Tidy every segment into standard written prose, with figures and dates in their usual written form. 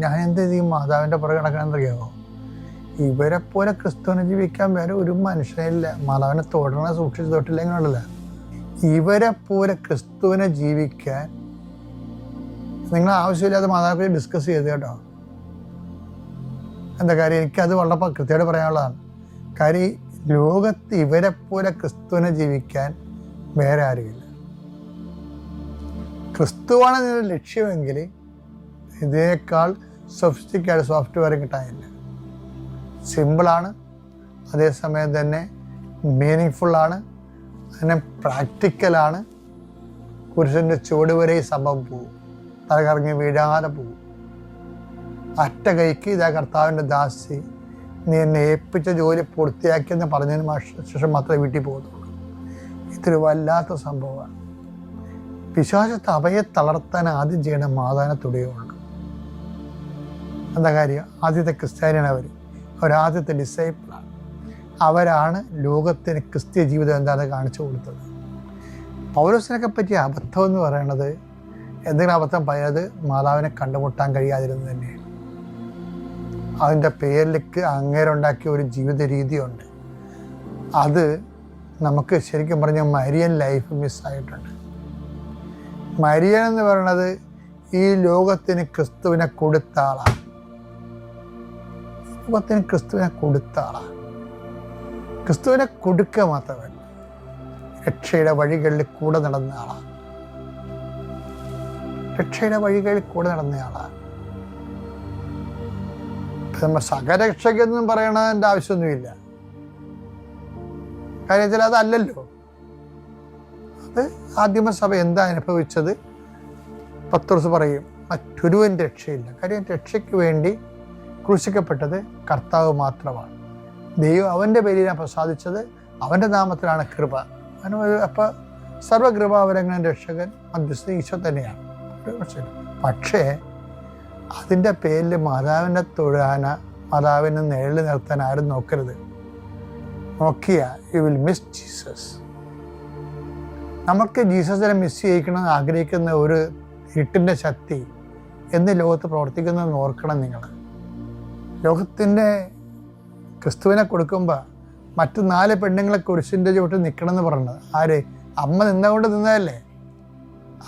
ഞാൻ എന്ത് ചെയ്യും? മാതാവിൻ്റെ പുറകെ നടക്കണമെന്നറിയാമോ? ഇവരെ പോലെ ക്രിസ്തുവിനെ ജീവിക്കാൻ വേറെ ഒരു മനുഷ്യനില്ല. മാതാവിനെ തൊടണ സൂക്ഷിച്ച് തൊട്ടില്ലെങ്കിലല്ല. ഇവരെ പോലെ ക്രിസ്തുവിനെ ജീവിക്കാൻ നിങ്ങൾ ആവശ്യമില്ലാതെ മാതാവിനെ ഡിസ്കസ് ചെയ്ത് കേട്ടോ. എന്താ കാര്യം? എനിക്കത് വളരെ കൃത്യമായിട്ട് പറയാനുള്ളതാണ്. കാര്യം ലോകത്ത് ഇവരെ പോലെ ക്രിസ്തുവിനെ ജീവിക്കാൻ വേറെ ആരുമില്ല. ക്രിസ്തുവാണ് നിങ്ങളുടെ ലക്ഷ്യമെങ്കിൽ ഇതിനേക്കാൾ സൊഫിസ്റ്റിക്കേറ്റഡ് സോഫ്റ്റ്വെയർ കിട്ടാനില്ല. സിമ്പിളാണ്, അതേസമയം തന്നെ മീനിങ് ഫുള്ളാണ്, അതിനെ പ്രാക്ടിക്കലാണ്. പുരുഷൻ്റെ ചുവട് വരെ ഈ സംഭവം പോകും, തലകറങ്ങി വീഴാതെ പോകും. അറ്റ കൈക്ക് ഇതാ കർത്താവിൻ്റെ ദാസി, നീ എന്നെ ഏൽപ്പിച്ച ജോലി പൂർത്തിയാക്കിയെന്ന് പറഞ്ഞതിന് ശേഷം മാത്രമേ വീട്ടിൽ പോകുന്നുള്ളൂ. ഇതൊരു വല്ലാത്ത സംഭവമാണ്. പിശാചത്തെ അവയെ തളർത്താൻ ആദ്യം ചെയ്യണ മാതാവിനെ തുടയുള്ളൂ. എന്താ കാര്യം? ആദ്യത്തെ ക്രിസ്ത്യാനിയാണ് അവരാദ്യത്തെ ഡിസൈപ്പിളാണ്. അവരാണ് ലോകത്തിന് ക്രിസ്ത്യ ജീവിതം എന്താണെന്ന് കാണിച്ചു കൊടുത്തത്. പൗലോസിനൊക്കെ പറ്റിയ അബദ്ധം എന്ന് പറയുന്നത്, എന്തെങ്കിലും അബദ്ധം പറയുന്നത് മാതാവിനെ കണ്ടുമുട്ടാൻ കഴിയാതിരുന്നത് തന്നെയാണ്. അതിൻ്റെ പേരിലേക്ക് അങ്ങേരുണ്ടാക്കിയ ഒരു ജീവിത രീതിയുണ്ട്. അത് നമുക്ക് ശരിക്കും പറഞ്ഞാൽ മരിയൻ ലൈഫ് മിസ്സായിട്ടുണ്ട്. മരിയൻ എന്ന് പറയുന്നത് ഈ ലോകത്തിന് ക്രിസ്തുവിനെ കൊടുത്ത ആളാണ്. ലോകത്തിന് ക്രിസ്തുവിനെ കൊടുത്ത ആളാണ്. ക്രിസ്തുവിനെ കൊടുക്കുക മാത്രമല്ല, രക്ഷയുടെ വഴികളിൽ കൂടെ നടന്ന ആളാണ്. രക്ഷയുടെ വഴികളിൽ കൂടെ നടന്നയാളാണ്. നമ്മൾ സകരക്ഷകെന്നും പറയണതിൻ്റെ ആവശ്യമൊന്നുമില്ല. കാര്യത്തിൽ അതല്ലല്ലോ. അത് ആദിമസഭ എന്താ അനുഭവിച്ചത് പത്രോസ് പറയും, മറ്റൊരുവൻ രക്ഷയില്ല. കാര്യം രക്ഷയ്ക്ക് വേണ്ടി ക്രൂശിക്കപ്പെട്ടത് കർത്താവ് മാത്രമാണ്. ദൈവം അവൻ്റെ പേരിലാണ് പ്രസാദിച്ചത്, അവൻ്റെ നാമത്തിലാണ് കൃപ. അപ്പം സർവകൃപാവരങ്ങളും രക്ഷകൻ മധ്യസ്ഥ ഈശോ തന്നെയാണ്. പക്ഷേ അതിൻ്റെ പേരിൽ മാതാവിനെ തൊഴാന, മാതാവിനെ നിഴലിൽ നിർത്താൻ ആരും നോക്കരുത്. നോക്കിയാൽ യു വിൽ മിസ് ജീസസ്. നമുക്ക് ജീസസിനെ മിസ് ചെയ്യിക്കണമെന്ന് ആഗ്രഹിക്കുന്ന ഒരു ഇരുട്ടിൻ്റെ ശക്തി എന്ന് ലോകത്ത് പ്രവർത്തിക്കുന്നതെന്ന് ഓർക്കണം നിങ്ങൾ. ലോകത്തിൻ്റെ ക്രിസ്തുവിനെ കൊടുക്കുമ്പോൾ മറ്റു 4 പെണ്ണുങ്ങളെ കുരിശിൻ്റെ ചുവട്ടിൽ നിൽക്കണം എന്ന് പറഞ്ഞത് ആര്? അമ്മ നിന്നുകൊണ്ട് നിന്നതല്ലേ.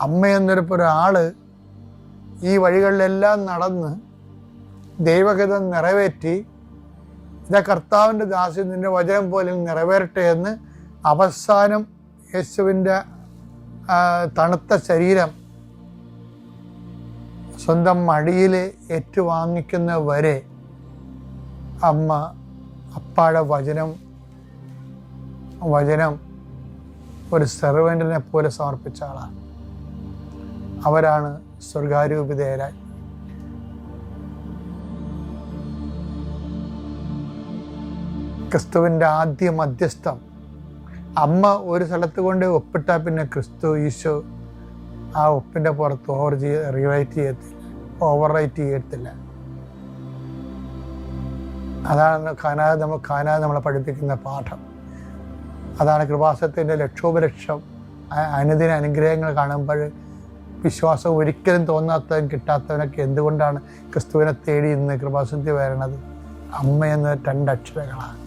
അമ്മ എന്നൊരാൾ ഈ വഴികളിലെല്ലാം നടന്ന് ദൈവഹിതം നിറവേറ്റി, ഇതാ കർത്താവിൻ്റെ ദാസി നിൻ്റെ വചനം പോലെ നിറവേറട്ടെ എന്ന് അവസാനം യേശുവിൻ്റെ തണുത്ത ശരീരം സ്വന്തം മടിയിൽ ഏറ്റുവാങ്ങിക്കുന്ന വരെ അമ്മ അപ്പാടെ വചനം ഒരു സെർവൻറ്റിനെ പോലെ സമർപ്പിച്ച ആളാണ്. അവരാണ് സ്വർഗാരൂപിതരായി. ക്രിസ്തുവിൻ്റെ ആദ്യ മധ്യസ്ഥം അമ്മ ഒരു സ്ഥലത്ത് കൊണ്ട് ഒപ്പിട്ടാൽ പിന്നെ ക്രിസ്തു ഈശോ ആ ഒപ്പിൻ്റെ പുറത്ത് ഓവർ റൈറ്റ് ചെയ്യത്തില്ല. അതാണ് കാനാ നമ്മളെ പഠിപ്പിക്കുന്ന പാഠം. അതാണ് കൃപാസനത്തിൻ്റെ ലക്ഷോപലക്ഷം അനുദിന അനുഗ്രഹങ്ങൾ കാണുമ്പോൾ വിശ്വാസം ഒരിക്കലും തോന്നാത്തവൻ കിട്ടാത്തവനൊക്കെ എന്തുകൊണ്ടാണ് ക്രിസ്തുവിനെ തേടി ഇന്ന് കൃപാസനത്തിൽ വരണത്? അമ്മ എന്ന 2 അക്ഷരങ്ങളാണ്.